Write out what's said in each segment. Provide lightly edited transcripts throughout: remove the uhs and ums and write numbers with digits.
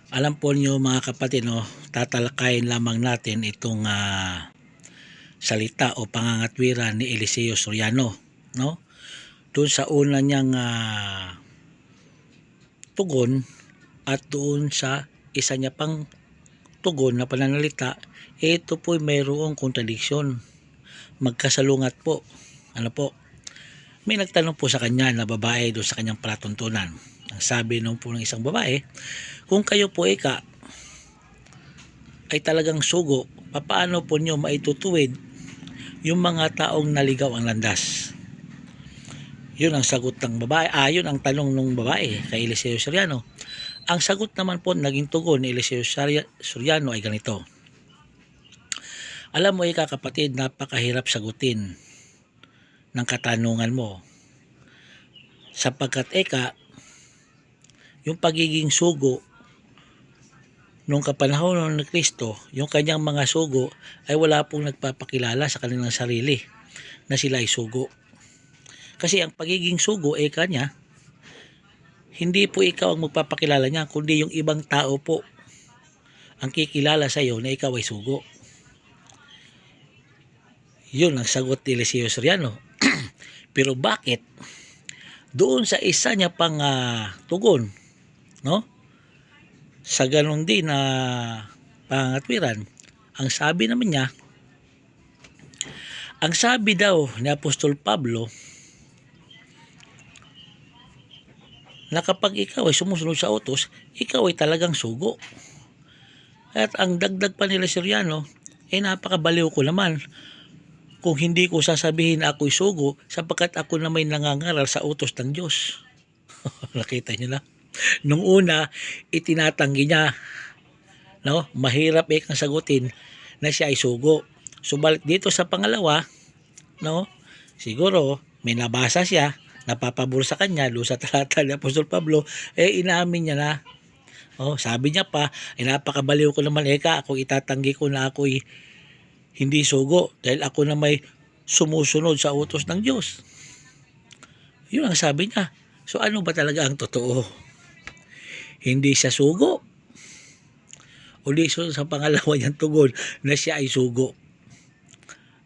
Alam po niyo mga kapatid, no, tatalakayin lamang natin itong salita o pangangatwiran ni Eliseo Soriano, no? Doon sa una niyang tugon at doon sa isa niya pang tugon na pananalita, ito po mayroong kontradiksyon. Magkasalungat po. Ano po? May nagtanong po sa kanya na babae doon sa kanyang palatuntunan. Ang sabi nung po ng isang babae, kung kayo po ay talagang sugo, paano po nyo maitutuwid yung mga taong naligaw ang landas? Yun ang sagot ng babae. Yun ang tanong ng babae kay Eliseo Soriano. Ang sagot naman po naging tugon ni Eliseo Soriano ay ganito. Alam mo kapatid, napakahirap sagutin ng katanungan mo. Sapagkat yung pagiging sugo nung kapanahon ni Kristo, yung kanyang mga sugo ay wala pong nagpapakilala sa kanilang sarili na sila ay sugo. Kasi ang pagiging sugo niya, hindi po ikaw ang magpapakilala niya, kundi yung ibang tao po ang kikilala sa iyo na ikaw ay sugo. Yun ang sagot ni Eliseo Soriano. Pero bakit doon sa isa niya pang tugon, no? Sa ganun din na pangatwiran, ang sabi naman niya, ang sabi daw ni Apostol Pablo na kapag ikaw ay sumusunod sa utos, ikaw ay talagang sugo. At ang dagdag pa nila Soriano, napakabaliw ko naman kung hindi ko sasabihin na ako'y sugo sapagkat ako na may nangangaral sa utos ng Diyos. Nakita niyo na? Nung una, itinatanggi niya, no? Mahirap kang sagutin na siya ay sugo. Subalit dito sa pangalawa, no? Siguro may nabasa siya, napapabor sa kanya doon sa talata ni Apostol Pablo, inamin niya na. Sabi niya pa, napakabaliw ko naman kung itatanggi ko na ako'y hindi sugo dahil ako na may sumusunod sa utos ng Diyos. Yun ang sabi niya. So ano ba talaga ang totoo? Hindi siya sugo? O di sa pangalawa niyang tugon na siya ay sugo?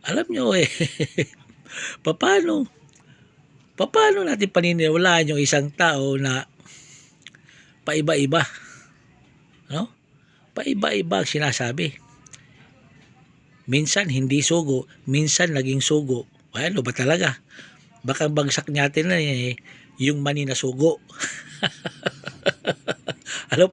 Alam niyo paano natin paniniwalaan yung isang tao na paiba-iba? No? Paiba-iba ang sinasabi. Minsan hindi sugo, minsan naging sugo. Ano ba talaga? Baka bagsak natin na yung mani na sugo.